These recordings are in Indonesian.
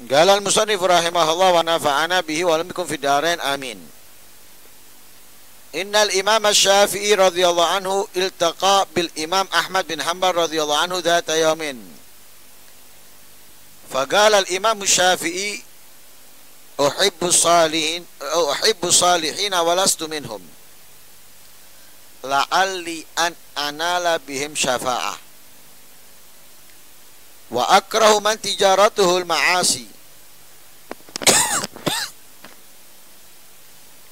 Qala al-musannif rahimahullah wa nafa'ana bihi wa lam yakun fid darain amin. Innal Imam Asy-Syafi'i radhiyallahu anhu iltaqa bil Imam Ahmad bin Hanbal radhiyallahu anhu dzata yaumin. Faqala al-Imam Asy-Syafi'i uhibbu salihin wa lastu minhum. La'alli an anala bihim syafa'ah. Wa akrahu man tijaratuhu al-ma'asi.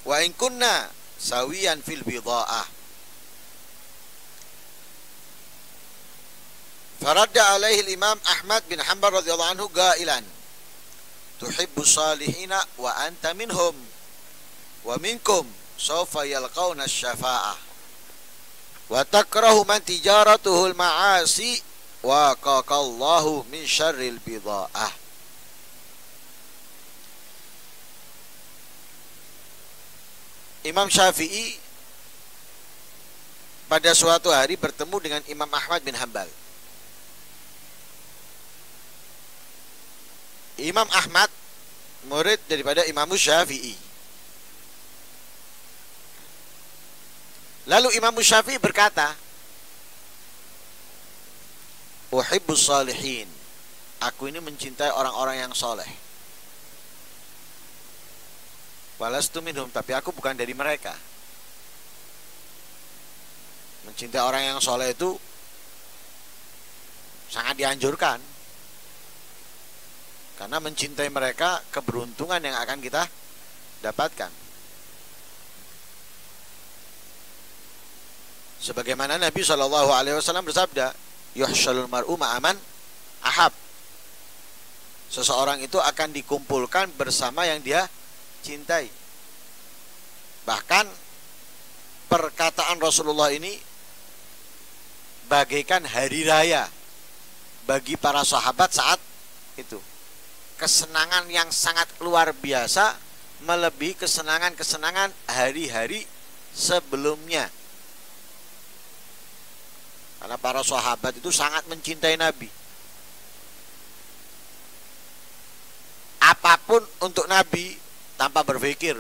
Wa in kunna sawiyan fil bidha'ah. Faradda alaihi al-Imam Ahmad bin Hanbal radhiyallahu anhu qailan tuhibbu salihina wa anta minhum wa minkum sawfa yalqawna asy-syafa'ah wa takrahu man tijaratuhu al-ma'asi wa qaqallahu min syarril bidha'ah. Imam Syafi'i pada suatu hari bertemu dengan Imam Ahmad bin Hanbal. Imam Ahmad murid daripada Imam Syafi'i. Lalu Imam Syafi'i berkata, uhibbus salihin. Aku ini mencintai orang-orang yang soleh. Walastu minhum, tapi aku bukan dari mereka. Mencintai orang yang soleh itu sangat dianjurkan, karena mencintai mereka keberuntungan yang akan kita dapatkan. Sebagaimana Nabi SAW bersabda, yuhsyalul mar'u ma'aman ahab. Seseorang itu akan dikumpulkan bersama yang dia cintai. Bahkan perkataan Rasulullah ini bagaikan hari raya bagi para sahabat saat itu. Kesenangan yang sangat luar biasa, melebihi kesenangan-kesenangan hari-hari sebelumnya. Karena para sahabat itu sangat mencintai Nabi. Apapun untuk Nabi tanpa berpikir,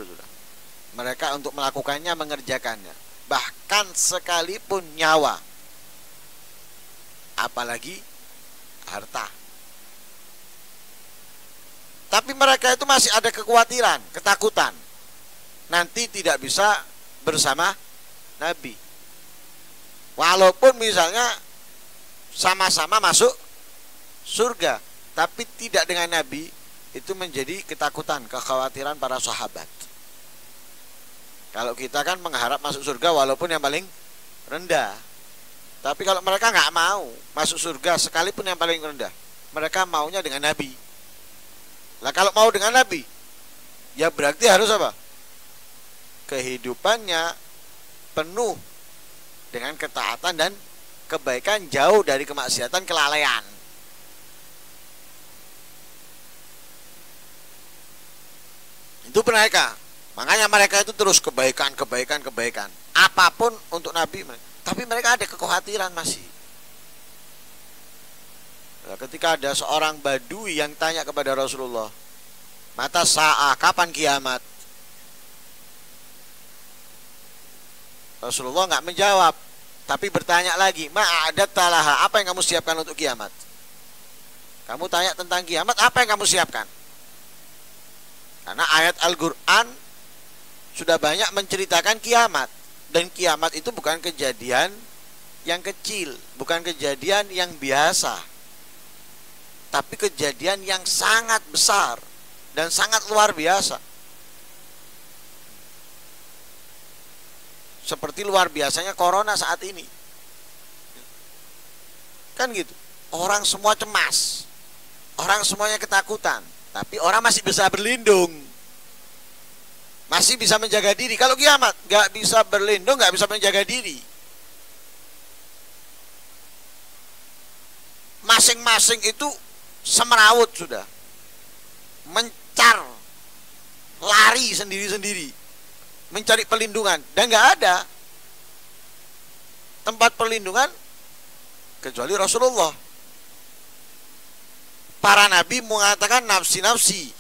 mereka untuk melakukannya, mengerjakannya. Bahkan sekalipun nyawa, apalagi harta. Tapi mereka itu masih ada kekhawatiran, ketakutan nanti tidak bisa bersama Nabi. Walaupun misalnya sama-sama masuk surga, tapi tidak dengan Nabi, itu menjadi ketakutan, kekhawatiran para sahabat. Kalau kita kan mengharap masuk surga walaupun yang paling rendah. Tapi kalau mereka nggak mau masuk surga sekalipun yang paling rendah, mereka maunya dengan Nabi. Lah kalau mau dengan Nabi, ya berarti harus apa? Kehidupannya penuh dengan ketaatan dan kebaikan, jauh dari kemaksiatan, kelalaian. Itu mereka. Makanya mereka itu terus kebaikan. Apapun untuk Nabi. Tapi mereka ada kekhawatiran masih. Nah, ketika ada seorang Badui yang tanya kepada Rasulullah, mata sa'ah, kapan kiamat? Rasulullah nggak menjawab, tapi bertanya lagi, ma'adat talaha, apa yang kamu siapkan untuk kiamat? Kamu tanya tentang kiamat, apa yang kamu siapkan? Karena ayat Al-Quran sudah banyak menceritakan kiamat. Dan kiamat itu bukan kejadian yang kecil, bukan kejadian yang biasa, tapi kejadian yang sangat besar dan sangat luar biasa. Seperti luar biasanya corona saat ini. Kan gitu. Orang semua cemas, orang semuanya ketakutan, tapi orang masih bisa berlindung, masih bisa menjaga diri. Kalau kiamat nggak bisa berlindung, nggak bisa menjaga diri. Masing-masing itu semerawut sudah, mencar, lari sendiri-sendiri, mencari perlindungan, dan nggak ada tempat perlindungan kecuali Rasulullah. para nabi mengatakan nafsi-nafsi.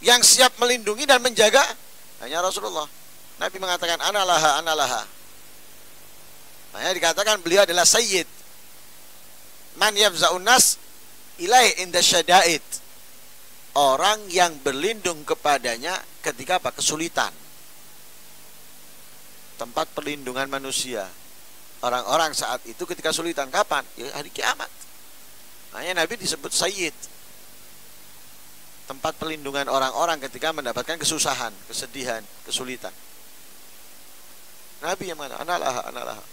Yang siap melindungi dan menjaga hanya Rasulullah. Nabi mengatakan analaha, analaha. Makanya dikatakan beliau adalah sayyid. Man yafza'un nas ilaih inda syada'id. Orang yang berlindung kepadanya ketika apa? Kesulitan. Tempat perlindungan manusia. Orang-orang saat itu ketika kesulitan. Kapan? Ya hari kiamat. Makanya Nabi disebut sayyid. Tempat perlindungan orang-orang ketika mendapatkan kesusahan, kesedihan, kesulitan. Nabi yang mana? Analaha, analaha.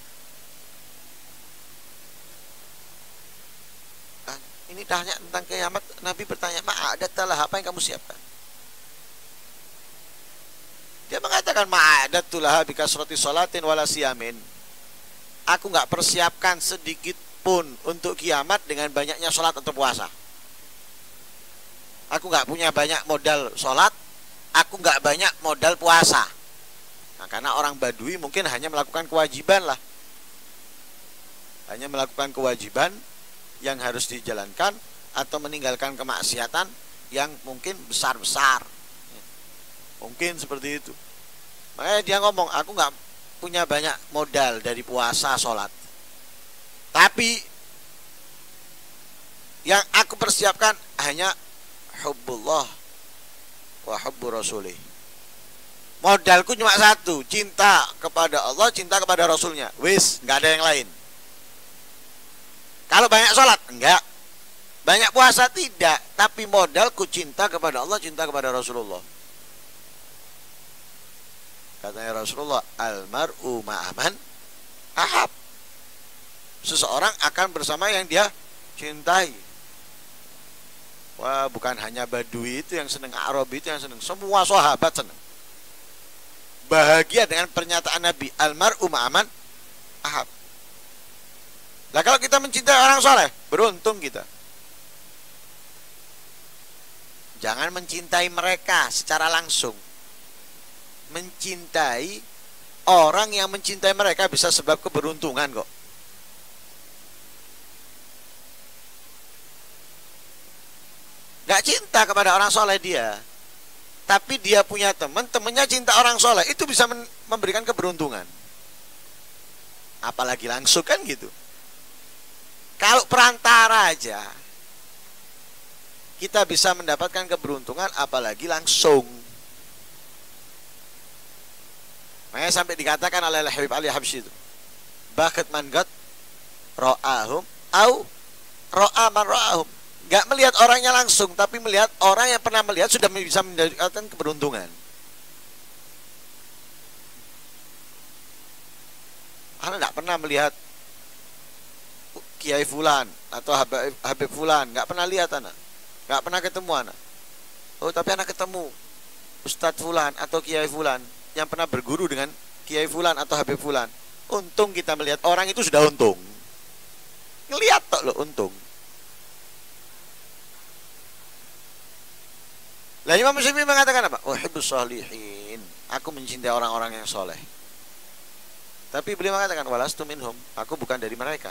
Ini tanya tentang kiamat. Nabi bertanya, ma'adatalah, apa yang kamu siapkan? Dia mengatakan, ma'adatulah bikasrati sholatin wala siyamin. Aku gak persiapkan sedikit pun untuk kiamat dengan banyaknya sholat atau puasa. Aku gak punya banyak modal sholat, aku gak banyak modal puasa. Nah, karena orang Badui mungkin hanya melakukan kewajiban lah. Hanya melakukan kewajiban yang harus dijalankan atau meninggalkan kemaksiatan yang mungkin besar-besar. Mungkin seperti itu. Makanya dia ngomong, aku gak punya banyak modal dari puasa, sholat. Tapi yang aku persiapkan hanya hubbullah wa hubbu rasulih. Modalku cuma satu, cinta kepada Allah, cinta kepada Rasulnya. Wis, nggak ada yang lain. Kalau banyak sholat, enggak. Banyak puasa, tidak. Tapi modalku cinta kepada Allah, cinta kepada Rasulullah. Katanya Rasulullah, almar'u ma'aman ahab. Seseorang akan bersama yang dia cintai. Wah, bukan hanya Badui itu yang senang, Arabi itu yang senang, semua sahabat senang. Bahagia dengan pernyataan Nabi, almar'u ma'aman ahab. Nah, kalau kita mencintai orang soleh, beruntung kita. Jangan mencintai mereka secara langsung. Mencintai orang yang mencintai mereka bisa sebab keberuntungan kok. Gak cinta kepada orang soleh dia, tapi dia punya teman, temannya cinta orang soleh, itu bisa memberikan keberuntungan. Apalagi langsung kan gitu. Kalau perantara aja kita bisa mendapatkan keberuntungan, apalagi langsung. Makanya sampai dikatakan oleh Habib Ali Habsyi itu, bakat man gat ra'ahum au ra'a man ra'ahum. Gak melihat orangnya langsung, tapi melihat orang yang pernah melihat sudah bisa mendapatkan keberuntungan. Anda tidak pernah melihat Kiai Fulan atau Habib Fulan, gak pernah lihat anak, gak pernah ketemu anak. Oh, tapi anak ketemu Ustadz Fulan atau Kiai Fulan yang pernah berguru dengan Kiai Fulan atau Habib Fulan. Untung kita melihat orang itu sudah untung. Ngelihat tok lo untung. Lah Imam Syafi'i mengatakan apa? Uhibbus sholihin. Aku mencintai orang-orang yang soleh. Tapi beliau mengatakan walastu minhum. Aku bukan dari mereka.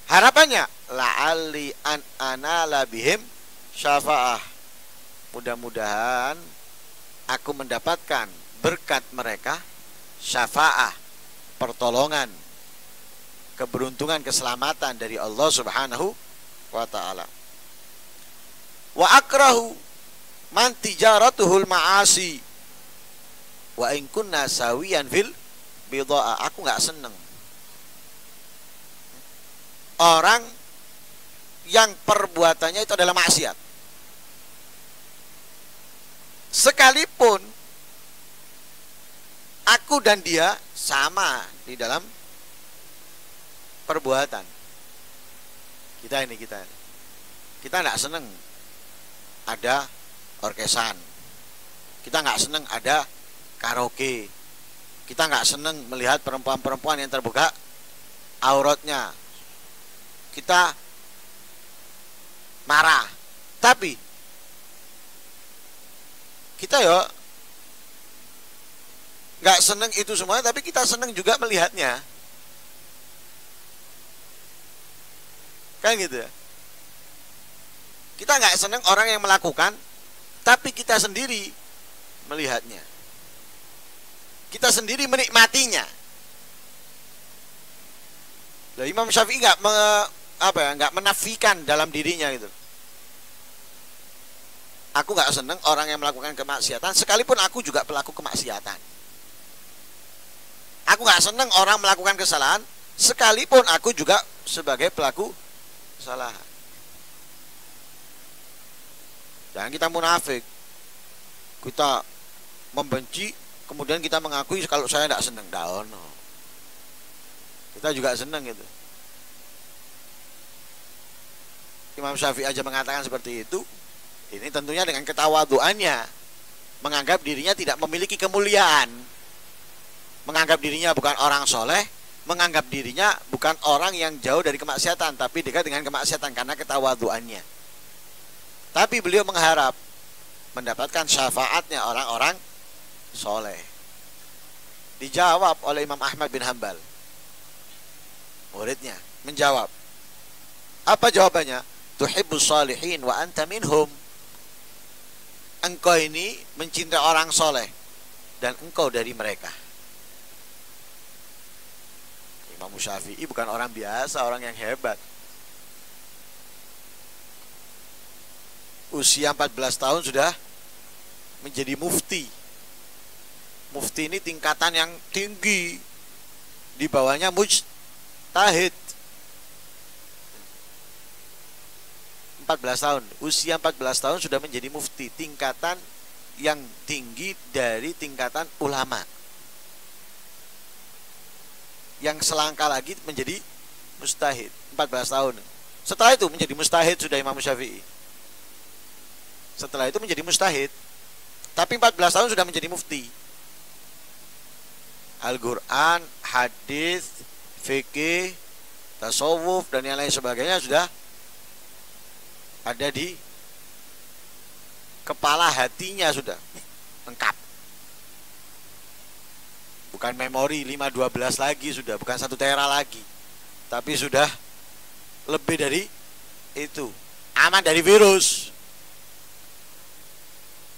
Harapannya la'alli an anala bihim syafa'ah. Mudah-mudahan aku mendapatkan berkat mereka syafa'ah, pertolongan, keberuntungan, keselamatan dari Allah Subhanahu wa ta'ala. Wa akrahu man tijaratuhul ma'asi wa in kunna sawiyan fil bidha'a. Aku enggak senang orang yang perbuatannya itu adalah maksiat, sekalipun aku dan dia sama di dalam perbuatan. Kita enggak senang ada orkesan, kita nggak seneng ada karaoke, kita nggak seneng melihat perempuan-perempuan yang terbuka auratnya, kita marah. Tapi kita ya nggak seneng itu semuanya, tapi kita seneng juga melihatnya. Kan gitu ya. Kita nggak senang orang yang melakukan, tapi kita sendiri melihatnya. Kita sendiri menikmatinya. Nah, Imam Syafi'i nggak menafikan dalam dirinya gitu. Aku nggak senang orang yang melakukan kemaksiatan, sekalipun aku juga pelaku kemaksiatan. Aku nggak senang orang melakukan kesalahan, sekalipun aku juga sebagai pelaku kesalahan. Jangan kita munafik. Kita membenci, kemudian kita mengakui kalau saya tidak senang. No. Kita juga senang gitu. Imam Syafi'i aja mengatakan seperti itu. Ini tentunya dengan ketawaduannya, menganggap dirinya tidak memiliki kemuliaan, menganggap dirinya bukan orang soleh, menganggap dirinya bukan orang yang jauh dari kemaksiatan, tapi dekat dengan kemaksiatan karena ketawaduannya. Tapi beliau mengharap mendapatkan syafaatnya orang-orang soleh. Dijawab oleh Imam Ahmad bin Hanbal, muridnya menjawab. Apa jawabannya? Tuhibbus salihin wa anta minhum. Engkau ini mencintai orang soleh dan engkau dari mereka. Imam Syafi'i bukan orang biasa, orang yang hebat. Usia 14 tahun sudah menjadi mufti. Mufti ini tingkatan yang tinggi. Di bawahnya mujtahid. 14 tahun. Usia 14 tahun sudah menjadi mufti, tingkatan yang tinggi dari tingkatan ulama. Yang selangkah lagi menjadi mujtahid, 14 tahun. Setelah itu menjadi mujtahid sudah Imam Syafi'i. Setelah itu menjadi mujtahid. Tapi 14 tahun sudah menjadi mufti. Al-Quran, hadis, fikih, tasawuf dan yang lain sebagainya sudah ada di kepala hatinya, sudah lengkap. Bukan memori 512 lagi, sudah bukan 1 tera lagi, tapi sudah lebih dari itu. Aman dari virus.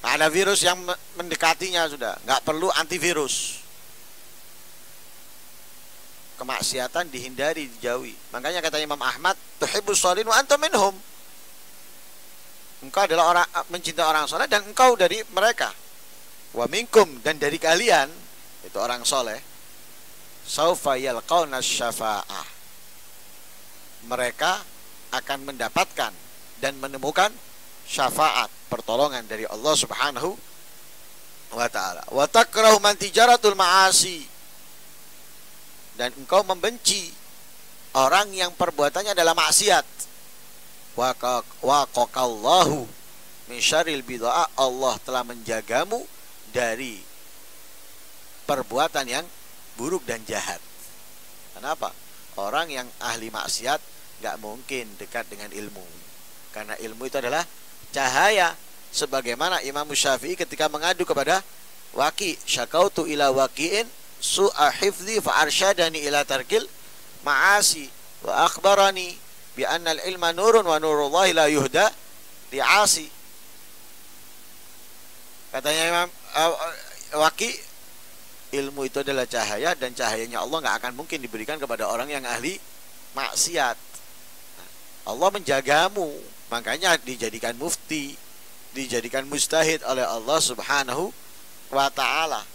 Nah, ada virus yang mendekatinya, sudah nggak perlu antivirus. Kemaksiatan dihindari, dijauhi. Makanya kata Imam Ahmad, tuhibbus sholihin wa anta minhum. Engkau adalah orang mencintai orang soleh dan engkau dari mereka. Wa minkum, dan dari kalian itu orang soleh. Saufa yalqauna syafa'ah. Mereka akan mendapatkan dan menemukan syafaat, pertolongan dari Allah Subhanahu wa ta'ala. Wa takrahu man tijaratul ma'asi. Dan engkau membenci orang yang perbuatannya adalah maksiat. Wa qaqallahu min syarril bid'ah. Allah telah menjagamu dari perbuatan yang buruk dan jahat. Kenapa? Orang yang ahli maksiat gak mungkin dekat dengan ilmu, karena ilmu itu adalah cahaya. Sebagaimana Imam Syafi'i ketika mengadu kepada Waqi, syakautu ila waqi'in su'a hifdhi fa arsyadani ila tarkil ma'asi wa akhbarani bi anna al-ilma nurun wa nurullahi la yuhda li'asi. Katanya Imam Waqi, ilmu itu adalah cahaya dan cahayanya Allah nggak akan mungkin diberikan kepada orang yang ahli maksiat. Allah menjagamu, makanya dijadikan mufti, dijadikan mujtahid oleh Allah Subhanahu wa ta'ala.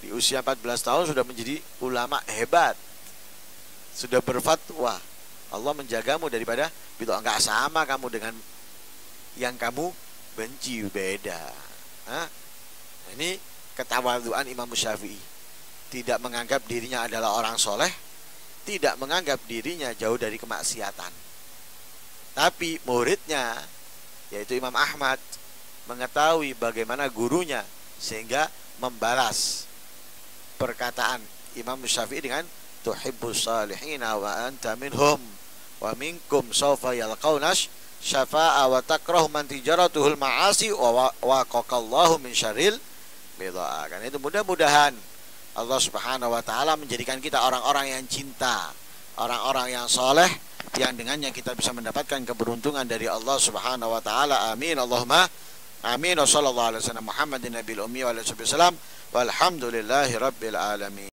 Di usia 14 tahun sudah menjadi ulama hebat, sudah berfatwa. Allah menjagamu daripada bid'ah. Enggak sama kamu dengan yang kamu benci, beda. Ini ketawaduan Imam Syafi'i. Tidak menganggap dirinya adalah orang soleh, tidak menganggap dirinya jauh dari kemaksiatan. Tapi muridnya, yaitu Imam Ahmad, mengetahui bagaimana gurunya, sehingga membalas perkataan Imam Syafi'i dengan tuhibbus salihina wa anta minhum wa minkum sawfa yalqaunash syafa'a wa takrahu man tijaratuhul ma'asi wa qaqallahu min syarril bid'ah. Karena itu mudah-mudahan Allah Subhanahu wa ta'ala menjadikan kita orang-orang yang cinta, orang-orang yang soleh, yang dengannya kita bisa mendapatkan keberuntungan dari Allah Subhanahu wa taala. Amin Allahumma amin. Wassallallahu alaihi wasallam Muhammadin nabiyil ummi wa alihi wasallam walhamdulillahi rabbil alamin.